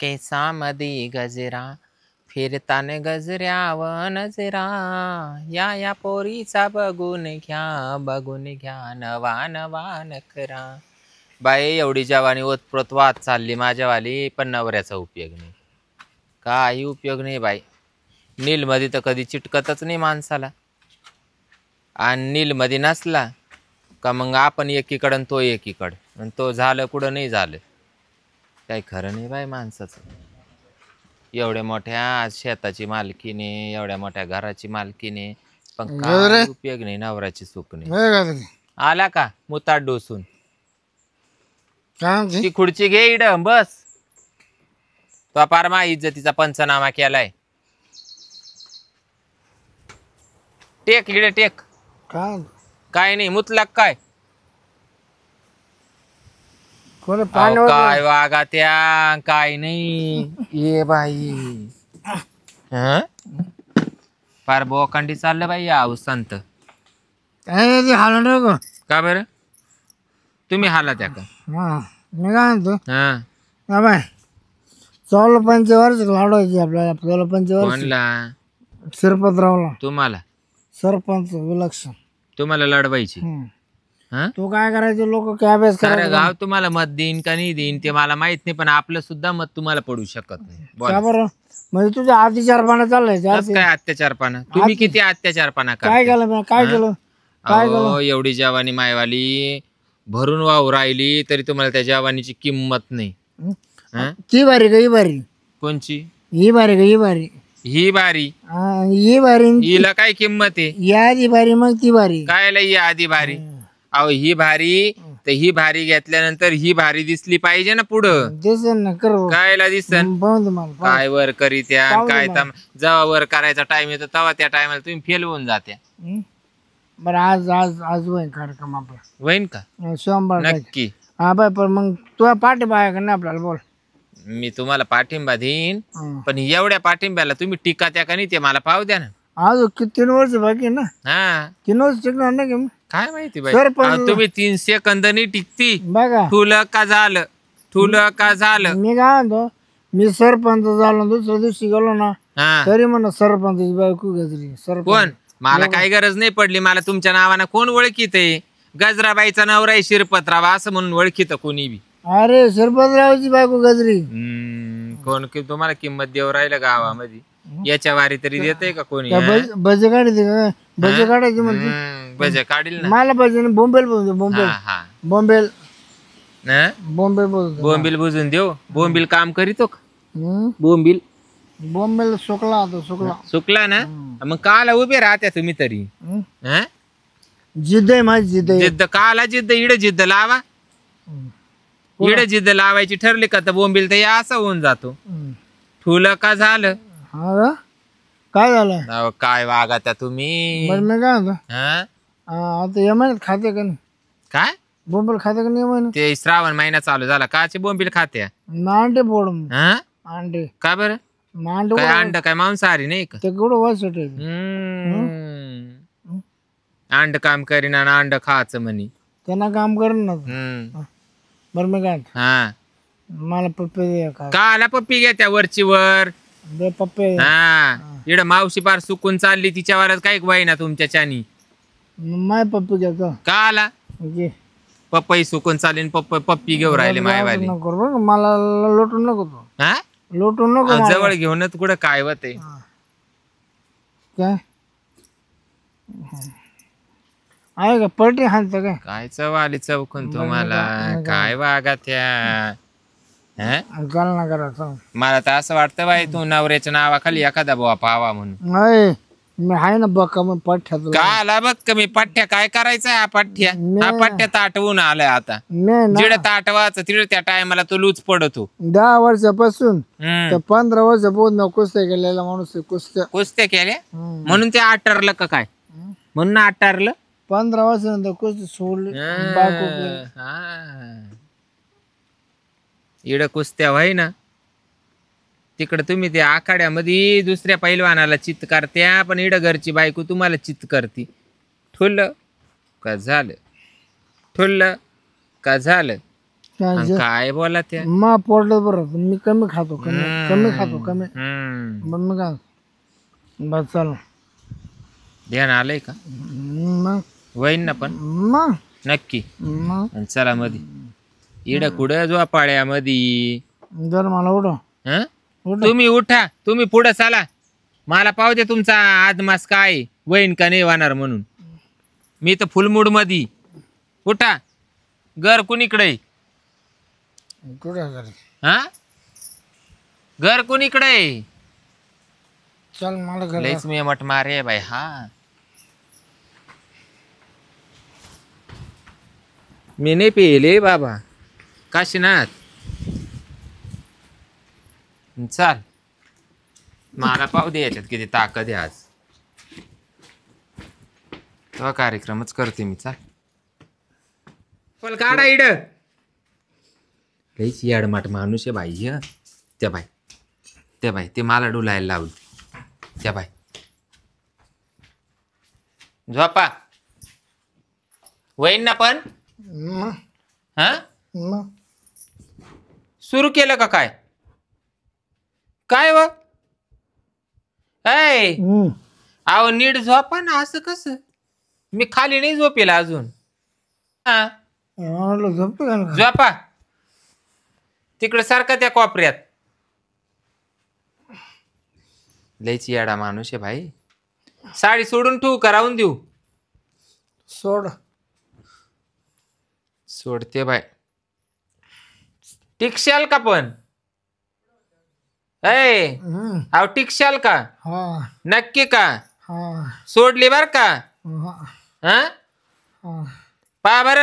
केसामधी गजरा फिरतान गजऱ्याव नजरा या पोरीचा बघून घ्या नवा नवा नखरा. बाई एवढी जवानी ओतप्रोत वाद चालली माझ्यावाली, पण नवऱ्याचा उपयोग नाही, काही उपयोग नाही बाई. नीलमध्ये तर कधी चिटकतच नाही माणसाला, आणि नीलमध्ये नसला का मग आपण एकीकडं आणि तो एकीकडं, आणि तो झालं कुठं नाही झालं, काही खरं नाही बाई माणसाचं. एवढ्या मोठ्या शेताची मालकीने, एवढ्या मोठ्या घराची मालकीने, पण काय उपयोग नाही, नवऱ्याची सुख नाही. आला का मुताट डोसून? ती खुर्ची घे इड बस. तो पारमा इज्जतीचा पंचनामा केलाय. टेक इड टेक. काय नाही मुतलक काय काय वागा त्या काय नाही. ये बाई फार बोकांडी चाललं बाई आऊ संत. का बर तुम्ही हाला त्या का? मी काय म्हणतो बाय, 14-15 वर्ष लाडवायची आपल्याला. 14-15 वर्ष शिरपतरावला. तुम्हाला सरपंच विलक्षण तुम्हाला लढवायची. तू काय करायचं, लोक काय अभ्यास सारं गाव तुम्हाला मत देईन का नाही देईन ते मला माहित नाही, पण आपलं सुद्धा मत तुम्हाला पडू शकत नाही. का बरं? म्हणजे तुझ्या अत्याचारपणा चाललाय. काय अत्याचारपणा? तुम्ही किती अत्याचारपणा काय केलं? काय केलं? अहो एवढी जवानी मायवाली भरून वाहू राहिली तरी तुम्हाला त्या जवानीची किंमत नाही. ती बारी का ही बारी? कोणची ही बारी का ही बारी? ही बारी. ही बारी हिला काय किंमत आहे? या आधी बारी मग ती बारी. कायला ही आधी बारी? अहो ही भारी तर ही भारी घेतल्यानंतर ही भारी दिसली पाहिजे ना पुढं. दिसन ना कर कायला दिसन? काय वर करीत्या काय जेव्हा वर करायचा टाइम येतो तेव्हा त्या टायमाला तुम्ही फेल होऊन जात्या. बरं आज आज आज होईन कार्यक्रम आपला. होईन का? सोमवार नक्की. हा बाय, पण मग तुला पाठिंबा आहे का नाही आपल्याला? बोल. मी तुम्हाला पाठिंबा देईन, पण एवढ्या पाठिंब्याला तुम्ही टिका त्या का नाही ते मला पाहू द्या ना. आज 3 वर्ष बाकी ना. 3 वर्ष टिकणार नाही का? काय माहिती बाई, तुम्ही 3 सेकंद नाही टिकती. बघा ठुलं का झालं, ठुलं का झालं. मी काय म्हणतो, मी सरपंच झालो, दुसऱ्या दिवशी गेलो ना तरी म्हणा सरपंचाची बायको गजरी. कोण? मला काही गरज नाही पडली, मला तुमच्या नावानं कोण ओळखीत आहे? गजराबाईचा नवरा आहे शिरपतराव असं म्हणून ओळखीत कोणी बी. अरे शिरपतरावची बायको गजरी. कोण तुम्हाला किंमत देऊ राहिलं गावामध्ये? याच्या वारी तरी देते का कोणी? बजे काढायचे का? बजे काढायची म्हणते. बजे काढील ना. मला बजे बोंबेल बोलतो. बोंबेल बोंबेल बोंबेल बोलतो. बोंबील बुजून देऊ. बोंबील काम करीतो का? बोंबील बोंबेल सुकला होता. सुकला ना मग काला उभे राहत्या तुम्ही तरी. जिद्द आहे माझी, जिद्द काला जिद्द? इड जिद्द लावा. इड जिद्द लावायची ठरली का तर बोंबील तर या असं होऊन जातो. ठुलं का झालं? काय झालं? काय वागा त्या तुम्ही? मी काय म्हणतो, आता या महिन्यात खाते का नाही? काय बोंबील खाते का नाही महिन्यात? ते श्रावण महिना चालू झाला काचे बोंबील खात्या? अंडे फोड. अंडे का बरं? काय अंड काय मांसाहारी नाही का? ते कुठं वाचत अंड काम करीन आणि अंड खायचं म्हणे. त्यांना काम करेन ना. बरं मी काय, मला पप्पे दे. काला पप्पी घ्या त्या वरची वर पप्पे. इड मावशी पार सुकून चालली तिच्यावरच काय वय ना तुमच्या चानी. माय पप्पी घेतो काला पप्पी सुकून चालली पप्पी घेऊन राहिले मायवाली. मला लोटून नको तो. लोटून नको. जवळ घेऊनच कुठं काय होते काय आहे का? पलटी हाणत काय? काय चव आली चौकून तुम्हाला? काय वागा त्या ना करा. मला तर असं वाटतं बाई तू नवऱ्याच्या नावाखाली एखादा बुवा पावा म्हणून. मी आहे ना बक्का मग पठ्ठ्या. का आला बघ कमी पठ्ठ्या? काय करायचंय हा पठ्ठ्या? हा पठ्ठ्या ताटवून आलाय आता. जिडे ताटवाच तिकडे त्या टायमाला तो लूच पडतो. 10 वर्षापासून 15 वर्षापासून कुस्त्या केलेला माणूस. कुस्त्या केल्या म्हणून ते आटरलं का काय? म्हणून आटरलं. 15 वर्षानंतर कुस्ती सोडली. इड कुस्त्या व्हाय ना तिकडे तुम्ही त्या आखाड्यामध्ये दुसऱ्या पैलवानाला चित्त करत्या, पण इड घरची बायको तुम्हाला चित्त करती. ठुल्लं का झालं? ठुल्लं का झालं? काय काय बोला त्या मा पोटलं बरं मी कमी खातो कमी खातो कमी मग मी काय बस चल ध्यान आलंय का मग वहीन ना पण मग नक्की मग आणि चला मधी इड कुठं जो पाळ्यामध्ये जर मला उडव हं? तुम्ही उठा तुम्ही पुढे चाला मला पाहू दे तुमचा आज मास काय वहीन का नाही वाहणार म्हणून मी तर फुल मूड मध्ये उठा घर कुणीकडे कुठे घरी हा घर कुणीकडे चल मला घरी लईच मी मट मारे बाई हा मी नाही पेले बाबा काशीनाथ चाल मला पाहू दे याच्यात किती ताकद आहे आज तेव्हा कार्यक्रमच करते मी चाल पण काढा इड लईच याडमाट माणूस आहे बाई ह त्या बाई ते मला डुलायला लावली त्या बाई झोपा वहीन ना पण मग हा मग सुरू केलं का काय काय व ऐ अहो नीट झोपा ना असं कसं मी खाली नाही झोपेल अजून हा झोपतो का झोपा तिकडे सारखा त्या कोपऱ्यात लयच येडा माणूस आहे भाई साडी सोडून ठेवू का राहून देऊ सोड सोडते बाय टिकशाल का पण ऐ अहो टिकशाल का हा नक्की का हा सोडली बर का हा हा हा पा बर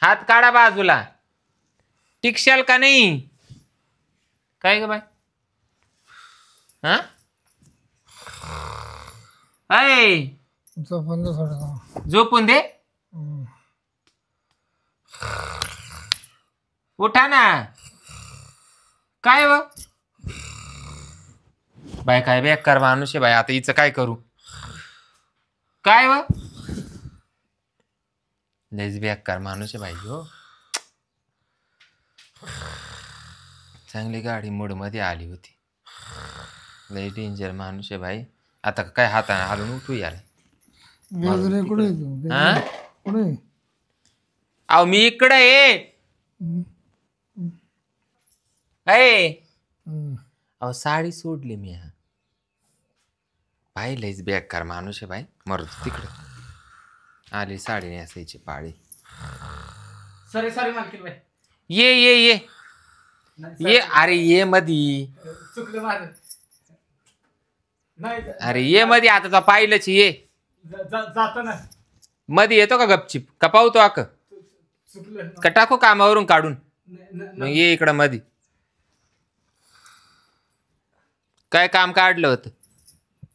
हात काढा बाजूला टिकशाल का नाही काय ग बाय हा ऐ झोपून दे उठा ना काय व बाय काय बेकार माणूस आहे बाय आता हिचं काय करू काय व लयच बेकार माणूस आहे बाई हो चांगली गाडी मूड मध्ये आली होती लय डेंजर माणूस आहे भाई आता काय हाताने हालून उठू यार अहो मी इकडे ये अहो साडी सोडली मी हा भाई लयच बेकार माणूस आहे भाई मरतो तिकडे आली साडी नेसायची पाळी सॉरी सॉरी मालकीन बाई ये ये ये ये अरे ये मधी चुकलं माझं नाही अरे ये मधी आता तो पाहिलंच ये जातो ना मध्ये येतो का गपचिप का पाहतो आक चुकलं का टाकू कामावरून काढून मग ये इकडं मधी काय काम काढलं होतं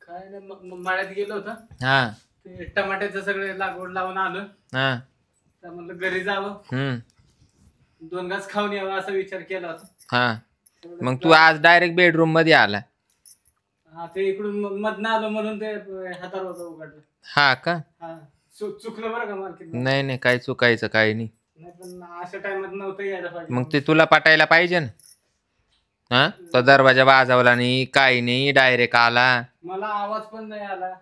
काय नाही मळ्यात गेलो होतं हा ते टमाट्याचं सगळे लागवड लावून आलं हा तर म्हणलं घरी जावं 2 घास खाऊन यावं असा विचार केला होता हा मग तू आज डायरेक्ट बेडरूम मध्ये आला हा ते इकडून मधनं आलो म्हणून ते हातावर होतं उघडलं हा का हा चुकलं बरं का मालकीन नाही नाही काय चुकायचं काही नाही नाही पण अशा टाइमात नव्हतं यायला पाहिजे मग ते तुला पटायला पाहिजे ना हा तो दरवाजा वाजवला नाही काही नाही डायरेक्ट आला मला आवाज पण नाही आला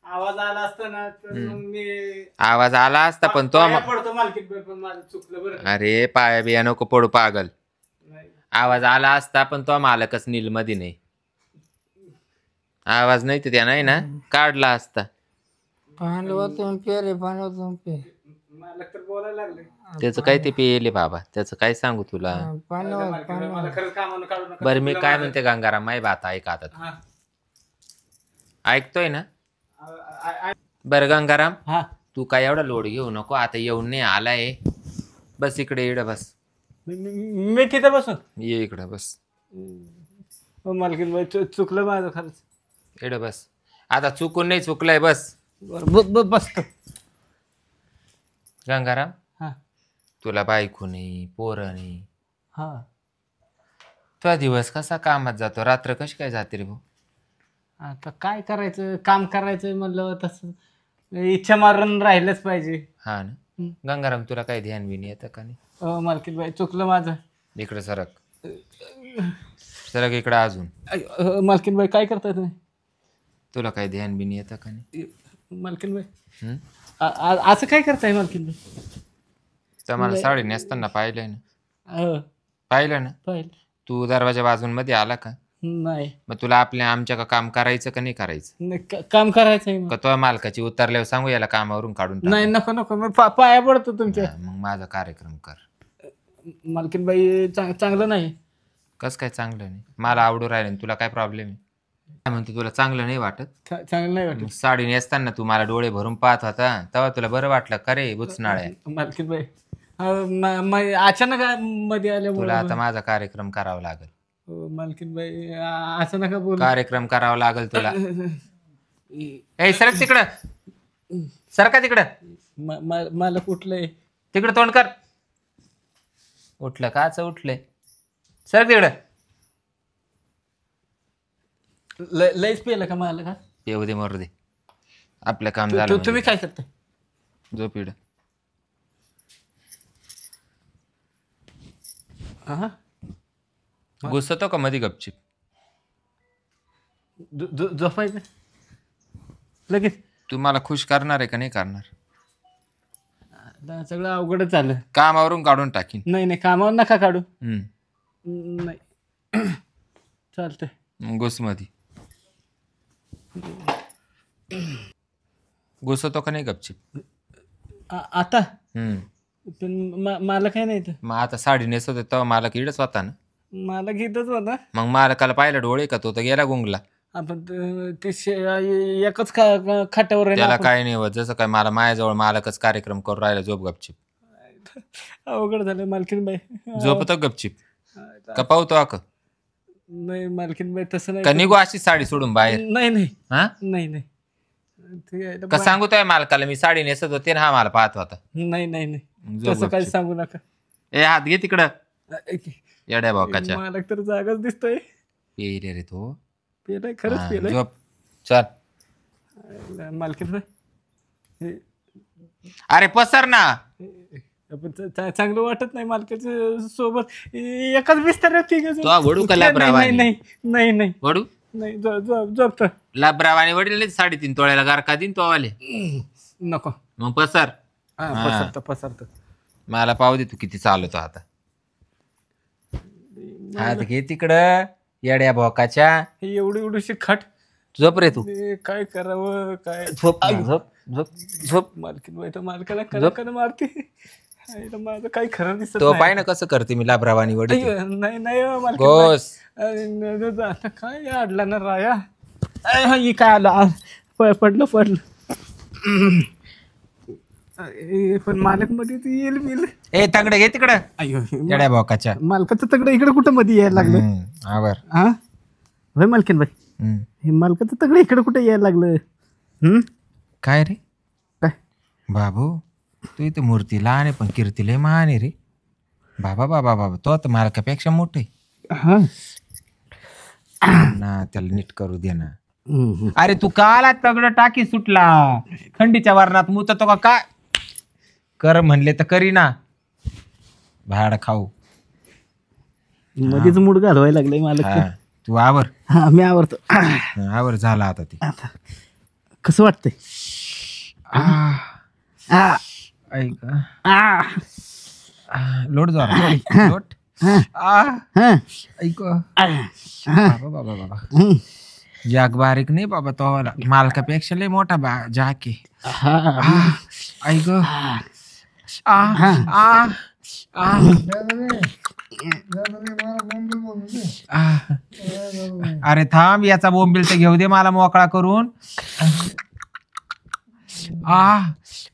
आवाज आला असता ना तर मग मी आवाज आला असता पण तो पाया पडतो मालकीन बाई पण माझं चुकलं बरं का. अरे पाया बिया नको पडू पागल नाही आवाज आला असता पण तो मालकच नील मध्ये नाही आवाज नाही तर त्या नाही ना काढला असता पाणी वाचून पेरे पाणी वाचून पे मालक तर बोलायला लागले त्याचं काय ते पेले बाबा त्याचं काय सांगू तुला पाणी मालकीन बाई, मला खरंच कामानं काढू नका. बरं मी तुला काय माझं- म्हणते गंगाराम माय बात ऐक आता तू. हा. ऐकतोय ना आ- आ- बरं गंगाराम हा तू काय एवढा लोड घेऊ नको आता येऊन नाही आलाय बस इकडे इकडे बस मी तिथे बसून ये इकडे बस मालकीन बाई चुकलं माझं खरंच इकडे बस आता चुकून नाही चुकलंय बस बरं बसतो गंगाराम हा तुला बायको नाही पोरं नाही हा तुझा दिवस कसा कामात जातो रात्र कशी काय जाते रे भाऊ आता काय करायचं काम करायचं म्हणलं तसं इच्छा मारून राहिलंच पाहिजे हा ना गंगाराम तुला काही ध्यान बिन येतं का नाही? मालकीन बाई चुकलं माझं. इकडे सरक, सरक इकडे अजून. मालकीन बाई काय करताय तुम्ही? तुला काही ध्यान बिन येतं का नाही? मालकीन बाई हं? असं काय करताय मालकीन बाई? तर मला साडी नेसताना पाहिलंय ना, हो, पाहिलं ना. पाहिलं. तू दरवाजा बाजूंमध्ये आला का? नाही मग तुला आमच्या का काम करायचं का नाही करायचं? नाही, काम करायचंय मग. का तो मालकाची उतरल्यावर सांगू याला कामावरून काढून टाक? नाही नको नको, मी पाया पडतो तुमच्या. मग माझा कार्यक्रम कर. मालकीन बाई चांगलं नाही. कस काय चांगलं नाही? मला आवडू राहिलं आणि तुला काय प्रॉब्लेम आहे? काय म्हणतो तुला चांगलं नाही वाटत? चांगलं नाही वाटत. मग साडी नेसताना तू मला डोळे भरून पाहत होता तेव्हा तुला बरं वाटलं का रे बुचनाळ्या? मालकीन बाई अचानक मध्ये आल्यामुळे. तुला आता माझा कार्यक्रम करावा लागेल. मालकीन बाई असं नका बोल. कार्यक्रम करावा लागेल तुला. ए सरक तिकडं, सरका तिकडं. मला कुठलंय तिकडं तोंड कर. उठलं काच उठलंय, सरक तिकडं. लयच पेलं का मला का? येऊ दे मरू दे, आपलं काम झालं. तुम्ही काय करताय? झोप इकडं. हा घुसतो का मधी गपचिप? झोपायचं लगेच. तू मला खुश करणार आहे का नाही करणार? सगळं अवघडच झालं. कामावरून काढून टाकीन. नाही कामावर नका काढू. नाही चालतंय. घुस मधी. घुसतो का नाही गपचिप? आता पण मला काय नाही तर. मग आता साडी नेसवते तेव्हा मला किडच होता ना. मला घेतच होता. मग मालकाला पाहिलं डोळे का? तो तर गेला गुंगला. आपण ते एकच खाट्यावर आहे ना त्याला आपण. काय नाही होत. जसं काय मला माझ्याजवळ मालकच कार्यक्रम करून राहिला. झोप गपचिप. अवघड झालं मालकीन बाई. झोपतो गपचिप का पाहतो आक? नाही मालकीन बाई तसं नाही. का निघू अशी साडी सोडून बाहेर? नाही हा नाही का सांगू तो मालकाला मी साडी नेसत होते ना, हा मला पाहत होता. नाही झोप तसं काही गपचिप. सांगू नका. ए हात घे तिकडं येड्या भावकाच्या. मला तर जागाच दिसतोय. पेरे रे तो. पेलाय खरंच हा, पेलाय. झोप चल. मालकीन बाई अरे पसर ना. आपण चांगलं वाटत नाही मालकाच्या सोबत एकाच बिस्तर. तो वडू का लाभरावानी? नाही वडू झोपत. लाभरावानी वडील 3.5 तोळ्याला गारका दिन तो आले. नको मग पसर. पसरत. मला पाहू दे तू किती चालवतो आता. हात घे तिकडं येड्या भोकाच्या. एवढीशी खाट. झोप रे तू. काय करावं काय. झोप झोप. मालकीन बाई तर मालकाला कला मारते. माझं काही खरं दिसत तो पाय ना कसं करते मी लाभरावानी वडील. नाही मालकीन गोस. आता काय अडला ना राया. ही काय आला पडलं. पण मालक मध्ये येईल बिल. ए तंगडे घे तिकडं अयो येड्या भोकाच्या. मालकाचं तगडं इकडे कुठं मध्ये यायला लागलं? आवर. हा होय मालकीन बाई. हे मालकाचं तगडं इकडे कुठे यायला लागलं? काय रे काय बाबू, तू इथं मूर्ती लहान आहे पण कीर्ती लय महान आहे रे. बाबा तो आता मालकापेक्षा मोठे ना. त्याला नीट करू दे ना. अरे तू काला तगड टाकी सुटला. थंडीच्या वरणात मुत तो का काय कर म्हणले तर करी ना. भाड खाऊ. मध्येच मूड घालवायला लागले मालक. तू आवर. हा मी आवडतो. आवर झाला आता ते. कसं वाटतंय? ऐक लोट जा लोट. ऐक बाबा जाग बारीक नाही बाबा. तो मालकापेक्षा लय मोठा जाक आहे. ऐक अरे थांब याचा बोंबील तर घेऊ दे मला मोकळा करून.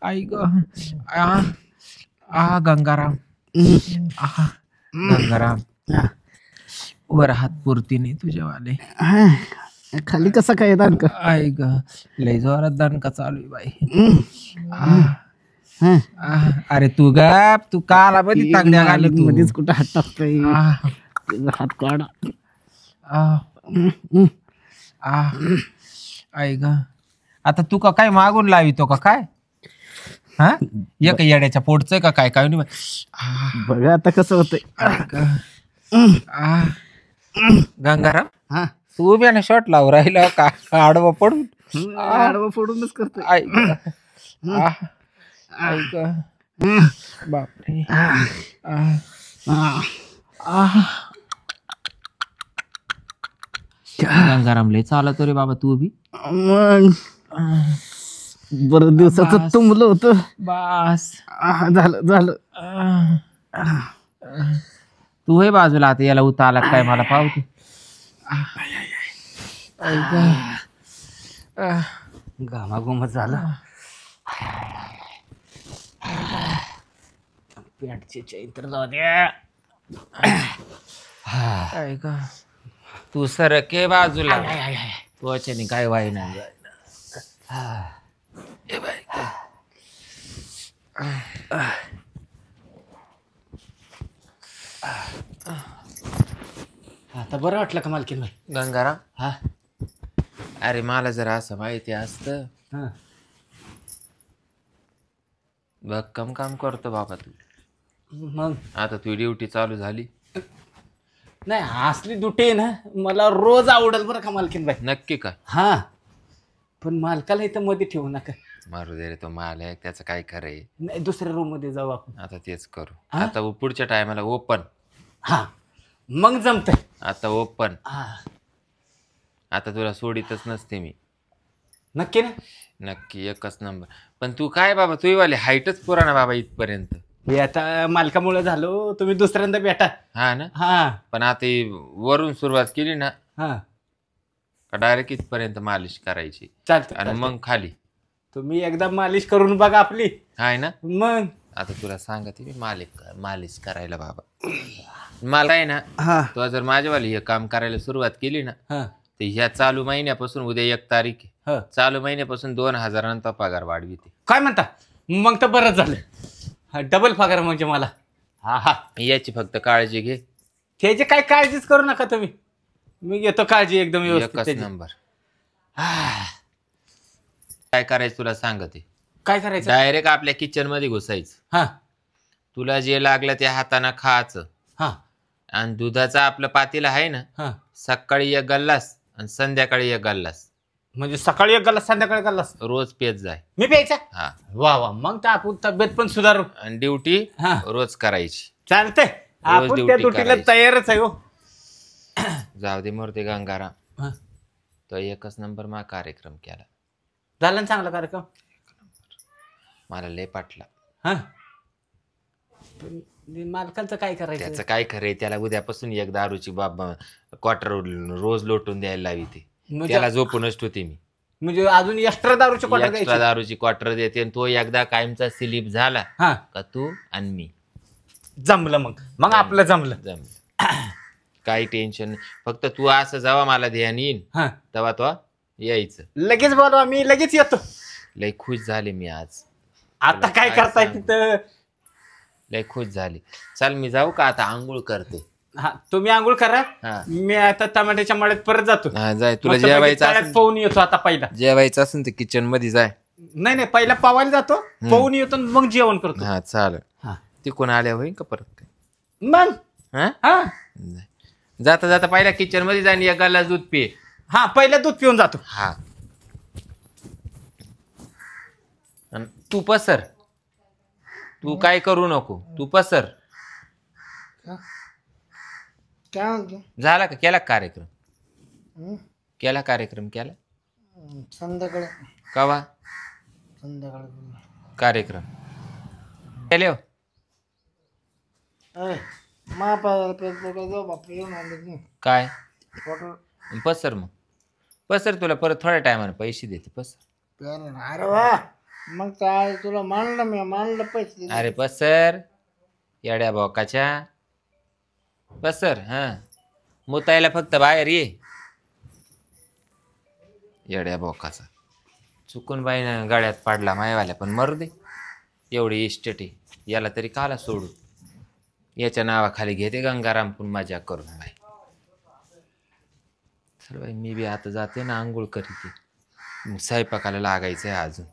ऐक गंगाराम. गंगाराम वर हात पुरती नाही तुझ्यावाले. खाली कसा काय दानका? ऐक लय जोरात दणका चालू आहे बाई. अरे तू गप. तू काला बधी तागड्या घाली तू. मध्येच कुठं हात टाकतोय? हात काढा. ऐक आता तू का काय मागून लावितो का काय? हा एक येड्याच्या पोटचं का काय काय नाही. बघा आता कसं होतंय. गंगाराम हा तू बी ना शॉट लावू राहिला का आडवं पडून आडवं फोडूनच करतोय. ऐक ऐक बापरे गंगाराम लय चालत रे बाबा तू बी. मग बरं दिवसाचं तुंबलं होतं. बास झालं झालं. तू हे बाजूला आता याला उता आला काय मला पावते. घामाघुमत झालं. पॅटचे चैत्र जाऊ द्या. ऐक तू सरके बाजूला तू अचानी काय वाई नाही. आता बरं वाटलं का मालकीन भाई. गंगाराम हा अरे मला जर असं माहिती असतं हा भक्कम काम करतो बाबा तू. मग आता तुझी ड्युटी चालू झाली. नाही असली दुटे आहे ना मला रोज आवडेल बरं का मालकीन भाई. नक्की का? हा पण मालकाला इथं मध्ये ठेवू नका. मारू दे रे तो माल आहे त्याचं काय खरंय. नाही दुसऱ्या रूम मध्ये जाऊ आपण. आता तेच करू. हा? आता पुढच्या टायमाला ओपन. हा मग जमतंय. आता ओपन. हा आता तुला सोडीतच नसते मी. नक्की ना. नक्की एकच नंबर. पण तू काय बाबा तुझी वाली हाईटच पुराणा बाबा इथपर्यंत. हे आता मालकामुळे झालो. तुम्ही दुसऱ्यांदा भेटा. हा ना. हा पण आता ही वरून सुरुवात केली ना हा का डायरेक्ट इथपर्यंत मालिश करायची चालतं आणि मग खाली. तुम्ही एकदा मालिश करून बघा आपली. हाय ना. मग आता तुला सांगते मी मालिश करायला बाबा. मला आहे ना हा तू जर माझ्यावाली हे काम करायला सुरुवात केली ना हा तर ह्या चालू महिन्यापासून उद्या 1 तारीख आहे. हा चालू महिन्यापासून 2000 पगार वाढविते. काय म्हणता. मग तर बरंच झालं. हा डबल पगार म्हणजे मला. हा हा याची फक्त काळजी घे. त्याची काय काळजीच करू नका तुम्ही. मी घेतो काळजी एकदम व्यवस्थित एकच त्याची. नंबर. हा, काय करायचं तुला सांगते. काय करायचं. डायरेक्ट आपल्या किचन मध्ये घुसायचं. हा तुला जे लागलं त्या हाताने खायचं. हा आणि दुधाचं आपलं पातेलं आहे ना हा सकाळी 1 गल्लास आणि संध्याकाळी 1 गल्लास म्हणजे सकाळी एक गल्लास संध्याकाळी गल्लास रोज पेत जाय. मी प्यायचा. हा वा वा मग तर आपण तब्येत पण सुधारू. आणि ड्युटी हा रोज करायची. चालतंय. आपण त्या duty ड्युटीला करायची. तयारच आहे हो. जाऊ दे मूर्ती गंगाराम हा. तो एकच नंबर मा कार्यक्रम केला. झाला ना चांगला कार्यक्रम. मला लय पाटला. हा पण मालकांचं काय करायचं. त्याचं काय खरंय त्याला उद्यापासून 1 दारूची क्वार्टर रोज लोटून द्यायला लावी ते. म्हणजे त्याला झोपूनच ठेवते मी. म्हणजे अजून एक्स्ट्रा दारूचे क्वार्टर एक्स्ट्रा द्यायचे. दारूची क्वार्टर देते आणि तो एकदा कायमचा स्लिप झाला हा का तू आणि मी जमलं मग आपलं जमलं. जमलं. काही टेन्शन नाही. फक्त तू असं जावा मला ध्यान येईन हा तेव्हा तो यायचं. लगेच बोलवा मी लगेच येतो. लय खुश झाले मी आज. आता काय काय करताय सांगू? तिथं. लय खुश झाली. चल मी जाऊ का आता आंघोळ करते. हा तुम्ही आंघोळ करा. हा. मी आता टमाट्याच्या मळ्यात परत जातो. हा, जाय तुला मस्तपैकी जेवायचं तळ्यात असेल पाहून येतो आता पहिला. जेवायचं असेल तर किचन मध्ये जाय. नाही नाही पहिला पावायला जातो. पाहून येतो आणि मग जेवण करतो. हा चालेल. हा तिकून आल्या होईन का परत काय. मग हा हा जाता जाता पहिला किचन मध्ये जाईन 1 ग्लास दूध पे. हा पहिला दूध पिऊन जातो. हा अन तू पसर. तू काय करू नको. तू पसर. काय म्हणतो. झाला का केला का कार्यक्रम. हं? केला कार्यक्रम केला. संध्याकाळी कवा संध्याकाळी कार्यक्रम केले हो. काय पसर मग पसर. तुला परत थोड्या टायमाने पैसे देते पसर. अरे वा मग काय तुला मानलं मी मानलं पैसे. अरे पसर येड्या बोकाच्या पसर. हा मुतायला फक्त बाहेर ये. येड्या बोकाचा चुकून बाईनं गाड्यात पाडला मायवाल्या. पण मरू दे एवढी इस्टेट आहे याला तरी काला सोडू. याच्या नावाखाली घेते गंगाराम पण मजा करून बाई. चल बाई मी बी आता जाते ना आंघोळ करीते. स्वयंपाकाला लागायचं आहे अजून.